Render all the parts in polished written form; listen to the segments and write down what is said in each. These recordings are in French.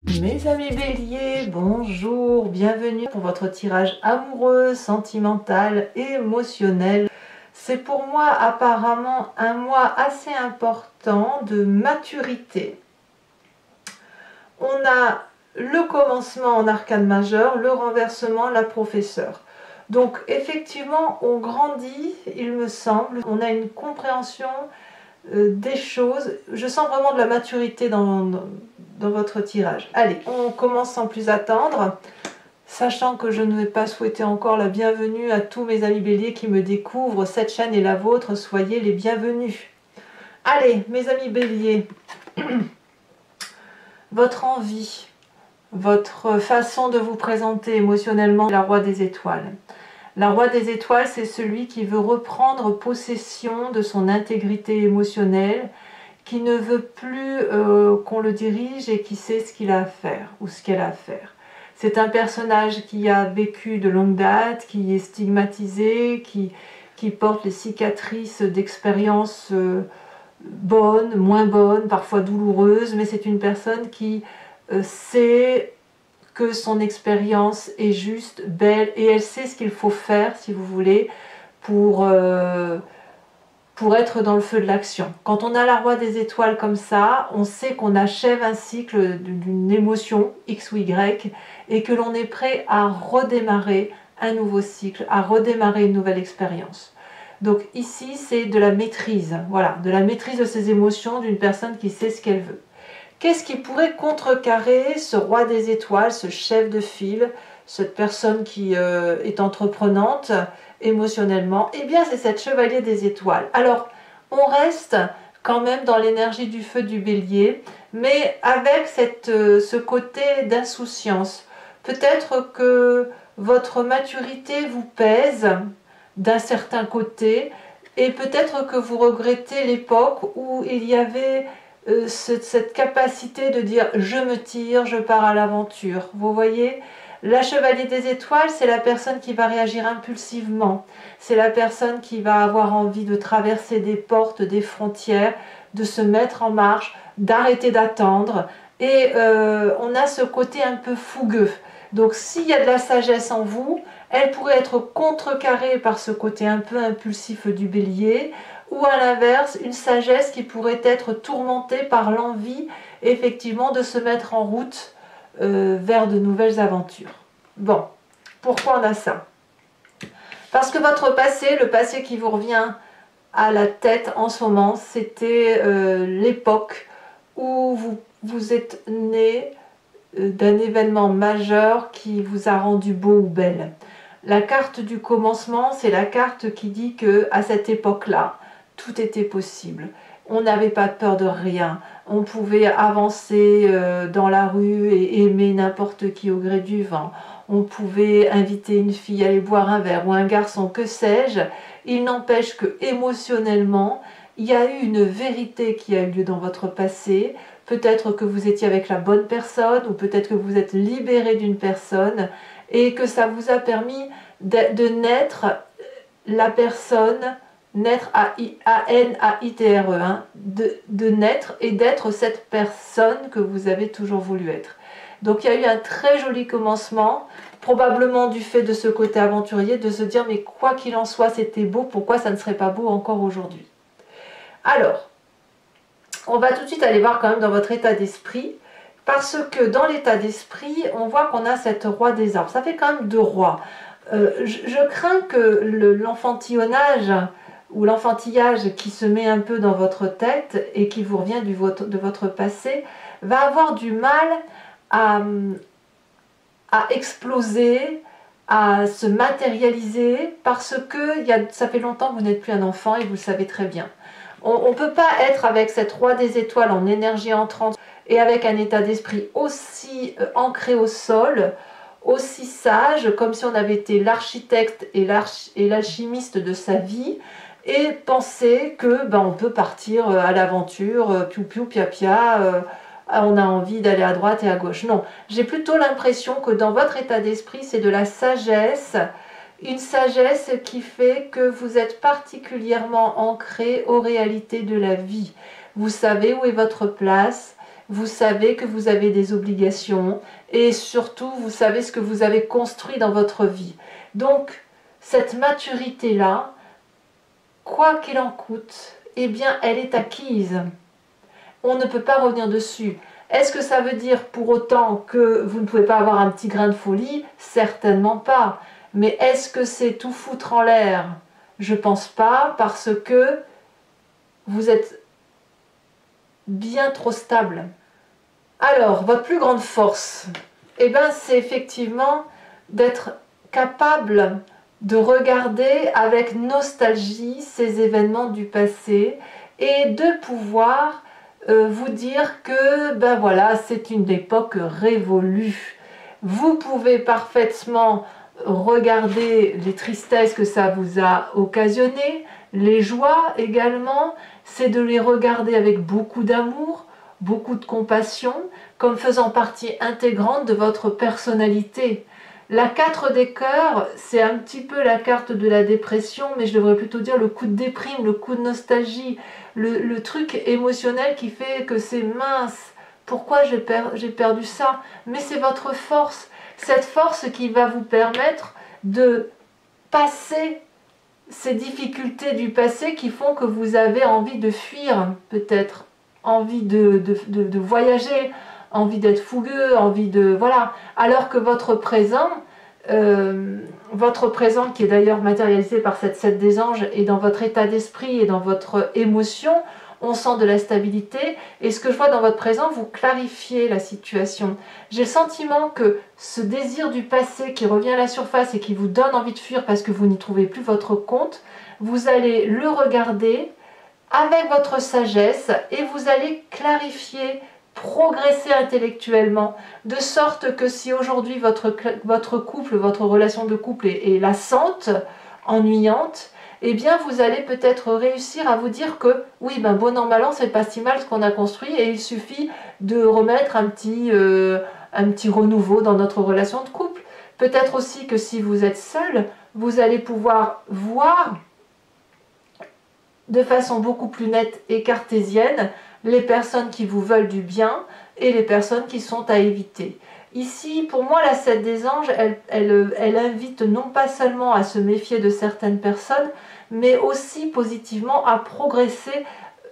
Mes amis béliers, bonjour, bienvenue pour votre tirage amoureux, sentimental et émotionnel. C'est pour moi apparemment un mois assez important de maturité. On a le commencement en arcane majeur, le renversement, la professeure. Donc effectivement, on grandit, il me semble, on a une compréhension des choses. Je sens vraiment de la maturité dans votre tirage. Allez, on commence sans plus attendre, sachant que je ne vais pas souhaiter encore la bienvenue à tous mes amis béliers qui me découvrent. Cette chaîne est la vôtre, soyez les bienvenus. Allez, mes amis béliers, votre envie, votre façon de vous présenter émotionnellement, la Roi des étoiles. La Roi des étoiles, c'est celui qui veut reprendre possession de son intégrité émotionnelle, qui ne veut plus qu'on le dirige et qui sait ce qu'il a à faire ou ce qu'elle a à faire. C'est un personnage qui a vécu de longue date, qui est stigmatisé, qui porte les cicatrices d'expériences bonnes, moins bonnes, parfois douloureuses, mais c'est une personne qui sait que son expérience est juste, belle, et elle sait ce qu'il faut faire, si vous voulez, pour être dans le feu de l'action. Quand on a la Roi des étoiles comme ça, on sait qu'on achève un cycle d'une émotion X ou Y et que l'on est prêt à redémarrer un nouveau cycle, à redémarrer une nouvelle expérience. Donc ici, c'est de la maîtrise, voilà, de la maîtrise de ses émotions d'une personne qui sait ce qu'elle veut. Qu'est-ce qui pourrait contrecarrer ce Roi des étoiles, ce chef de file, cette personne qui est entreprenante émotionnellement? Eh bien, c'est cette chevalier des étoiles. Alors, on reste quand même dans l'énergie du feu du bélier, mais avec ce côté d'insouciance. Peut-être que votre maturité vous pèse d'un certain côté, et peut-être que vous regrettez l'époque où il y avait cette capacité de dire je me tire, je pars à l'aventure. Vous voyez, la chevalier des étoiles, c'est la personne qui va réagir impulsivement, c'est la personne qui va avoir envie de traverser des portes, des frontières, de se mettre en marche, d'arrêter d'attendre, et on a ce côté un peu fougueux. Donc s'il y a de la sagesse en vous, elle pourrait être contrecarrée par ce côté un peu impulsif du bélier, ou à l'inverse, une sagesse qui pourrait être tourmentée par l'envie, effectivement, de se mettre en route vers de nouvelles aventures. Bon, pourquoi on a ça? Parce que votre passé, le passé qui vous revient à la tête en ce moment, c'était l'époque où vous êtes né d'un événement majeur qui vous a rendu beau ou belle. La carte du commencement, c'est la carte qui dit que à cette époque-là, tout était possible. On n'avait pas peur de rien. On pouvait avancer dans la rue et aimer n'importe qui au gré du vent. On pouvait inviter une fille à aller boire un verre ou un garçon, que sais-je. Il n'empêche que émotionnellement, il y a eu une vérité qui a eu lieu dans votre passé. Peut-être que vous étiez avec la bonne personne ou peut-être que vous êtes libéré d'une personne et que ça vous a permis de naître la personne, naître A-N-A-I-T-R-E, hein, de naître et d'être cette personne que vous avez toujours voulu être. Donc il y a eu un très joli commencement, probablement du fait de ce côté aventurier, de se dire mais quoi qu'il en soit c'était beau, pourquoi ça ne serait pas beau encore aujourd'hui? Alors, on va tout de suite aller voir quand même dans votre état d'esprit, parce que dans l'état d'esprit, on voit qu'on a cette roi des arbres. Ça fait quand même deux rois. Je crains que l'enfantillonnage ou l'enfantillage qui se met un peu dans votre tête et qui vous revient de votre passé va avoir du mal à exploser, à se matérialiser, parce que ça fait longtemps que vous n'êtes plus un enfant et vous le savez très bien. On ne peut pas être avec cette roi des étoiles en énergie entrante et avec un état d'esprit aussi ancré au sol, aussi sage, comme si on avait été l'architecte et l'alchimiste de sa vie, et penser que on peut partir à l'aventure, piou piou pia pia, on a envie d'aller à droite et à gauche. Non, j'ai plutôt l'impression que dans votre état d'esprit, c'est de la sagesse, une sagesse qui fait que vous êtes particulièrement ancré aux réalités de la vie. Vous savez où est votre place vous savez que vous avez des obligations et surtout vous savez ce que vous avez construit dans votre vie. Donc cette maturité-là, quoi qu'il en coûte, eh bien elle est acquise. On ne peut pas revenir dessus. Est-ce que ça veut dire pour autant que vous ne pouvez pas avoir un petit grain de folie? Certainement pas. Mais est-ce que c'est tout foutre en l'air? Je pense pas, parce que vous êtes bien trop stable. Alors, votre plus grande force, eh ben, c'est effectivement d'être capable de regarder avec nostalgie ces événements du passé et de pouvoir vous dire que ben voilà, c'est une époque révolue. Vous pouvez parfaitement regarder les tristesses que ça vous a occasionné, les joies également, c'est de les regarder avec beaucoup d'amour, beaucoup de compassion, comme faisant partie intégrante de votre personnalité. La 4 des cœurs, c'est un petit peu la carte de la dépression, mais je devrais plutôt dire le coup de déprime, le coup de nostalgie, le truc émotionnel qui fait que c'est mince. Pourquoi j'ai perdu ça? Mais c'est votre force, cette force qui va vous permettre de passer ces difficultés du passé qui font que vous avez envie de fuir, peut-être, envie de voyager, envie d'être fougueux, envie de... Voilà. Alors que votre présent qui est d'ailleurs matérialisé par cette 7 des anges, et dans votre état d'esprit et dans votre émotion, on sent de la stabilité. Et ce que je vois dans votre présent, vous clarifiez la situation. J'ai le sentiment que ce désir du passé qui revient à la surface et qui vous donne envie de fuir parce que vous n'y trouvez plus votre compte, vous allez le regarder avec votre sagesse et vous allez clarifier, progresser intellectuellement, de sorte que si aujourd'hui votre couple, votre relation de couple est lassante, ennuyante, eh bien vous allez peut-être réussir à vous dire que oui, ben bon an mal an, c'est pas si mal ce qu'on a construit et il suffit de remettre un petit renouveau dans notre relation de couple. Peut-être aussi que si vous êtes seul, vous allez pouvoir voir de façon beaucoup plus nette et cartésienne les personnes qui vous veulent du bien et les personnes qui sont à éviter. Ici, pour moi, la 7 des anges, elle invite non pas seulement à se méfier de certaines personnes, mais aussi positivement à progresser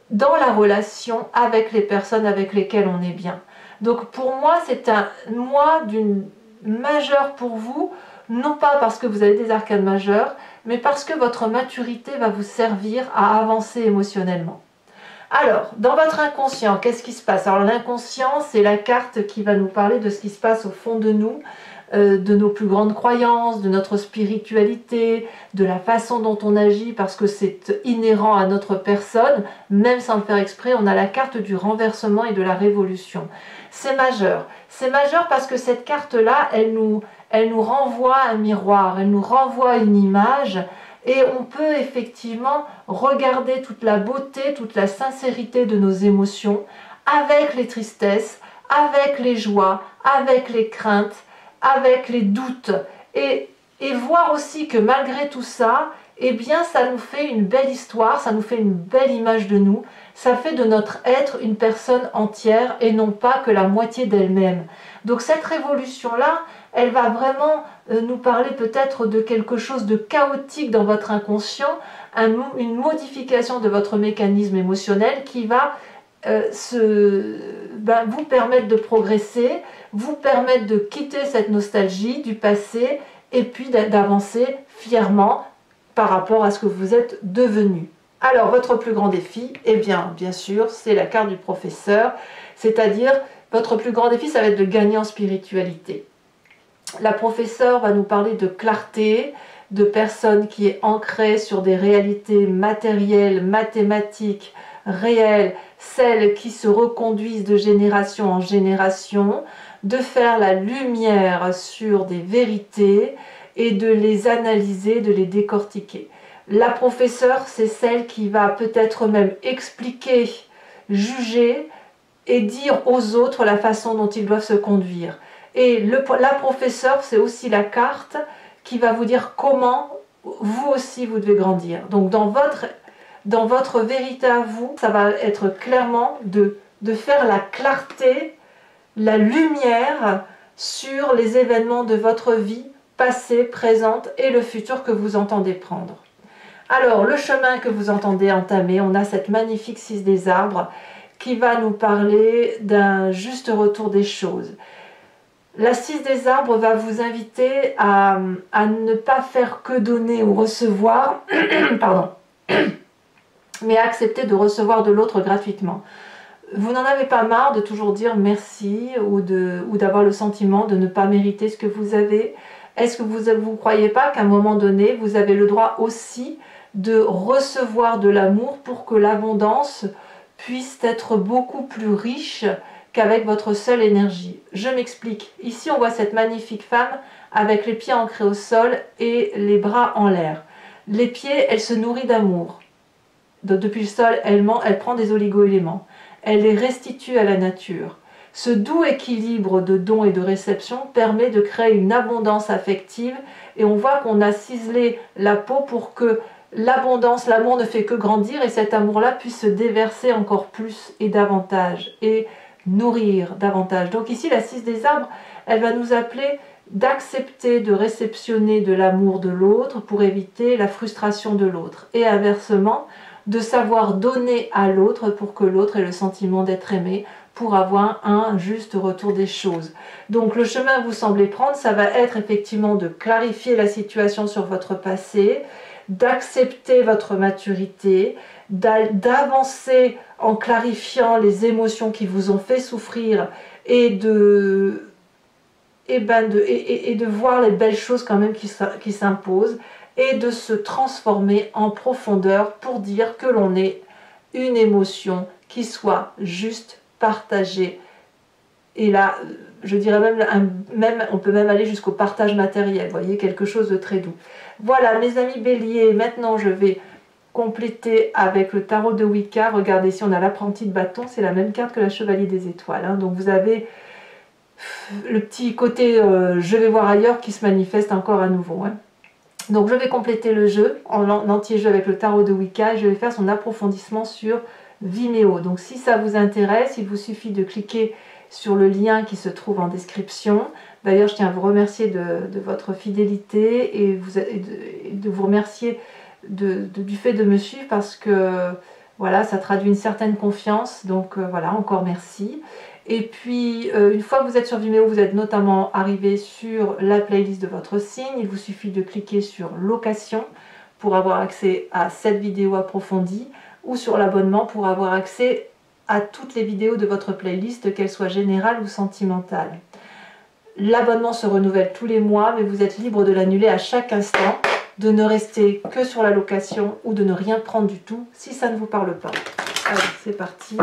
dans la relation avec les personnes avec lesquelles on est bien. Donc pour moi, c'est un mois d'une majeure pour vous, non pas parce que vous avez des arcanes majeures, mais parce que votre maturité va vous servir à avancer émotionnellement. Alors, dans votre inconscient, qu'est-ce qui se passe? Alors l'inconscient, c'est la carte qui va nous parler de ce qui se passe au fond de nous, de nos plus grandes croyances, de notre spiritualité, de la façon dont on agit, parce que c'est inhérent à notre personne, même sans le faire exprès. On a la carte du renversement et de la révolution. C'est majeur. C'est majeur parce que cette carte-là, elle nous renvoie un miroir, elle nous renvoie une image, et on peut effectivement regarder toute la beauté, toute la sincérité de nos émotions, avec les tristesses, avec les joies, avec les craintes, avec les doutes, et voir aussi que malgré tout ça, eh bien ça nous fait une belle histoire, ça nous fait une belle image de nous, ça fait de notre être une personne entière et non pas que la moitié d'elle-même. Donc cette révolution-là, elle va vraiment nous parler peut-être de quelque chose de chaotique dans votre inconscient, une modification de votre mécanisme émotionnel qui va vous permettre de progresser, vous permettre de quitter cette nostalgie du passé et puis d'avancer fièrement par rapport à ce que vous êtes devenu. Alors, votre plus grand défi, eh bien sûr, c'est la carte du professeur, c'est-à-dire, votre plus grand défi, ça va être de gagner en spiritualité. La professeure va nous parler de clarté, de personne qui est ancrée sur des réalités matérielles, mathématiques, réelles, celles qui se reconduisent de génération en génération, de faire la lumière sur des vérités et de les analyser, de les décortiquer. La professeure, c'est celle qui va peut-être même expliquer, juger et dire aux autres la façon dont ils doivent se conduire. Et la professeure, c'est aussi la carte qui va vous dire comment vous aussi vous devez grandir. Donc dans votre vérité à vous, ça va être clairement de de faire la clarté, la lumière sur les événements de votre vie, passée, présente et le futur que vous entendez prendre. Alors, le chemin que vous entendez entamer, on a cette magnifique 6 des arbres qui va nous parler d'un juste retour des choses. La 6 des arbres va vous inviter à ne pas faire que donner ou recevoir, pardon, mais à accepter de recevoir de l'autre gratuitement. Vous n'en avez pas marre de toujours dire merci ou d'avoir le sentiment de ne pas mériter ce que vous avez. Est-ce que vous ne croyez pas qu'à un moment donné, vous avez le droit aussi de recevoir de l'amour pour que l'abondance puisse être beaucoup plus riche qu'avec votre seule énergie? Je m'explique. Ici, on voit cette magnifique femme avec les pieds ancrés au sol et les bras en l'air. Les pieds, elle se nourrit d'amour. Depuis le sol, elle prend des oligo-éléments. Elle les restitue à la nature. Ce doux équilibre de dons et de réception permet de créer une abondance affective et on voit qu'on a ciselé la peau pour que l'abondance, l'amour ne fait que grandir et cet amour-là puisse se déverser encore plus et davantage et nourrir davantage. Donc ici, la 6 des arbres, elle va nous appeler d'accepter de réceptionner de l'amour de l'autre pour éviter la frustration de l'autre. Et inversement, de savoir donner à l'autre pour que l'autre ait le sentiment d'être aimé, pour avoir un juste retour des choses. Donc le chemin que vous semblez prendre, ça va être effectivement de clarifier la situation sur votre passé, d'accepter votre maturité, d'avancer en clarifiant les émotions qui vous ont fait souffrir et de voir les belles choses quand même qui s'imposent et de se transformer en profondeur pour dire que l'on est une émotion qui soit juste, partagée. Et là, je dirais même on peut même aller jusqu'au partage matériel, vous voyez, quelque chose de très doux. Voilà, mes amis béliers, maintenant je vais compléter avec le tarot de Wicca. Regardez, ici on a l'apprenti de bâton, c'est la même carte que la chevalier des étoiles. Hein. Donc vous avez le petit côté je vais voir ailleurs qui se manifeste encore à nouveau. Hein. Donc je vais compléter le jeu en entier jeu avec le tarot de Wicca et je vais faire son approfondissement sur Vimeo. Donc si ça vous intéresse, il vous suffit de cliquer sur le lien qui se trouve en description. D'ailleurs, je tiens à vous remercier de votre fidélité et de vous remercier du fait de me suivre parce que voilà, ça traduit une certaine confiance. Donc voilà, encore merci. Et puis, une fois que vous êtes sur Vimeo, vous êtes notamment arrivé sur la playlist de votre signe. Il vous suffit de cliquer sur location pour avoir accès à cette vidéo approfondie ou sur l'abonnement pour avoir accès à toutes les vidéos de votre playlist, qu'elles soient générales ou sentimentales. L'abonnement se renouvelle tous les mois, mais vous êtes libre de l'annuler à chaque instant, de ne rester que sur la location ou de ne rien prendre du tout si ça ne vous parle pas. Allez, c'est parti.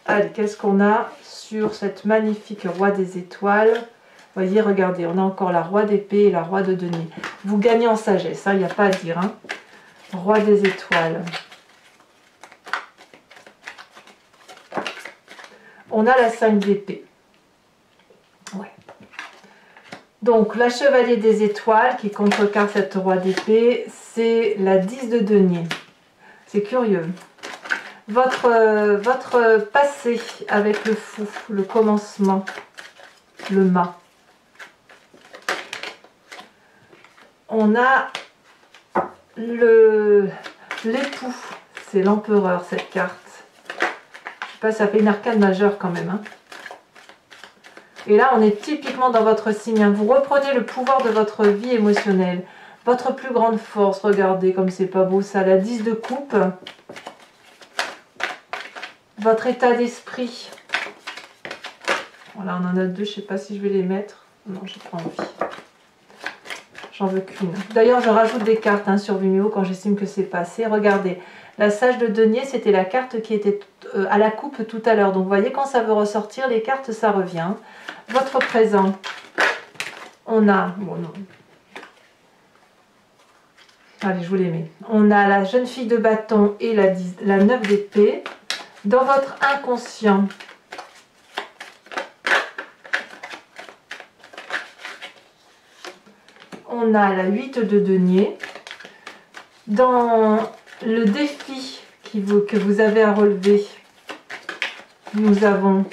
Allez, qu'est-ce qu'on a sur cette magnifique roi des étoiles? Voyez, regardez, on a encore la roi d'épée et la roi de denier. Vous gagnez en sagesse, il n'y a pas à dire. Hein. Roi des étoiles. On a la 5 d'épée. Ouais. Donc, la chevalier des étoiles qui contrecarre cette roi d'épée, c'est la 10 de denier. C'est curieux. Votre passé avec le fou, le commencement, le mât. On a l'époux, c'est l'empereur cette carte. Je sais pas, ça fait une arcane majeure quand même. Hein. Et là, on est typiquement dans votre signe. Hein. Vous reprenez le pouvoir de votre vie émotionnelle. Votre plus grande force, regardez comme c'est pas beau ça, la 10 de coupe. Votre état d'esprit. Voilà, on en a deux, je ne sais pas si je vais les mettre. Non, j'ai pas envie. J'en veux qu'une. D'ailleurs, je rajoute des cartes hein, sur Vimeo quand j'estime que c'est pas assez. Regardez, la sage de denier, c'était la carte qui était à la coupe tout à l'heure. Donc, vous voyez, quand ça veut ressortir, les cartes, ça revient. Votre présent, on a... Bon, non. Allez, je vous les mets. On a la jeune fille de bâton et la 9 d'épée. Dans votre inconscient, on a la 8 de denier. Dans le défi que vous avez à relever, nous avons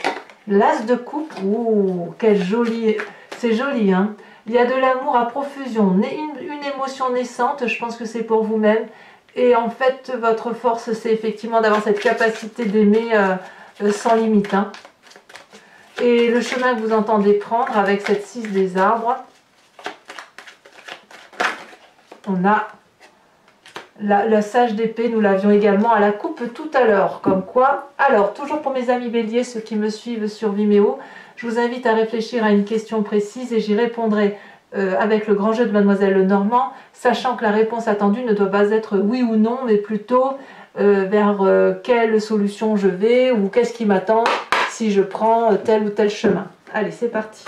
l'As de coupe. Ouh, quel joli, c'est joli, hein. Il y a de l'amour à profusion, une émotion naissante, je pense que c'est pour vous-même. Et en fait, votre force, c'est effectivement d'avoir cette capacité d'aimer sans limite, hein. Et le chemin que vous entendez prendre avec cette 6 des arbres, on a la sage d'épée, nous l'avions également à la coupe tout à l'heure. Comme quoi, alors, toujours pour mes amis béliers, ceux qui me suivent sur Vimeo, je vous invite à réfléchir à une question précise et j'y répondrai avec le grand jeu de Mademoiselle Lenormand, sachant que la réponse attendue ne doit pas être oui ou non, mais plutôt vers quelle solution je vais ou qu'est-ce qui m'attend si je prends tel ou tel chemin. Allez, c'est parti.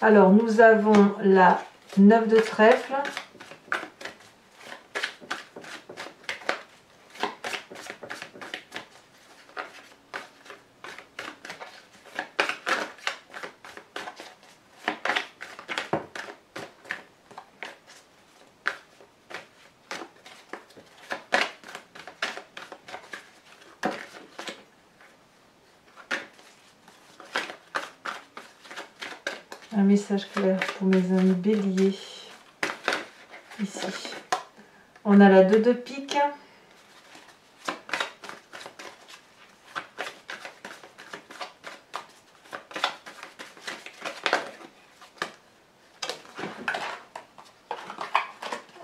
Alors, nous avons la 9 de trèfle. Un message clair pour mes amis béliers. Ici. On a la 2 de pique.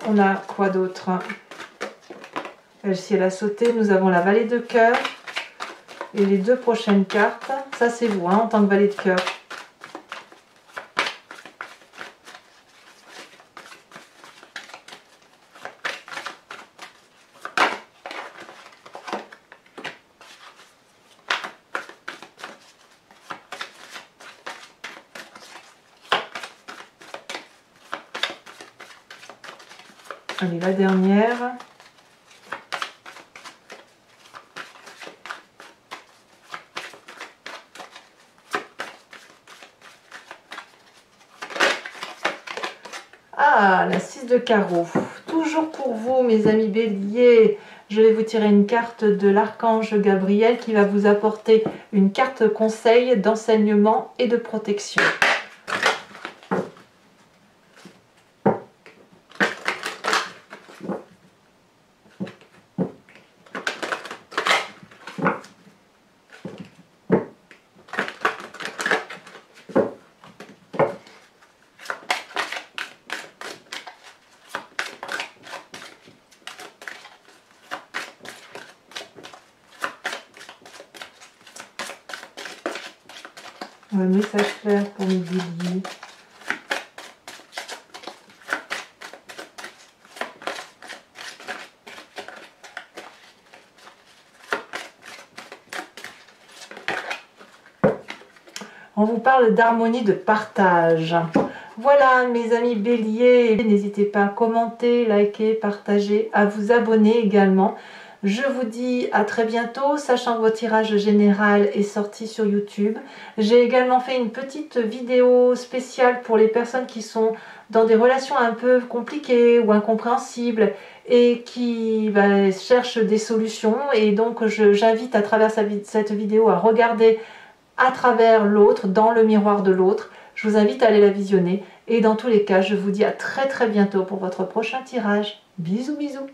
On a quoi d'autre? Elle a sauté. Nous avons la vallée de cœur. Et les deux prochaines cartes, ça c'est vous, hein, en tant que vallée de cœur. Allez, la dernière. Ah, la 6 de carreau. Toujours pour vous, mes amis béliers, je vais vous tirer une carte de l'archange Gabriel qui va vous apporter une carte conseil d'enseignement et de protection. Un message clair pour mes béliers. On vous parle d'harmonie, de partage. Voilà mes amis béliers, n'hésitez pas à commenter, liker, partager, à vous abonner également. Je vous dis à très bientôt, sachant que votre tirage général est sorti sur YouTube. J'ai également fait une petite vidéo spéciale pour les personnes qui sont dans des relations un peu compliquées ou incompréhensibles et qui cherchent des solutions. Et donc j'invite à travers cette vidéo à regarder à travers l'autre, dans le miroir de l'autre. Je vous invite à aller la visionner. Et dans tous les cas, je vous dis à très bientôt pour votre prochain tirage. Bisous bisous.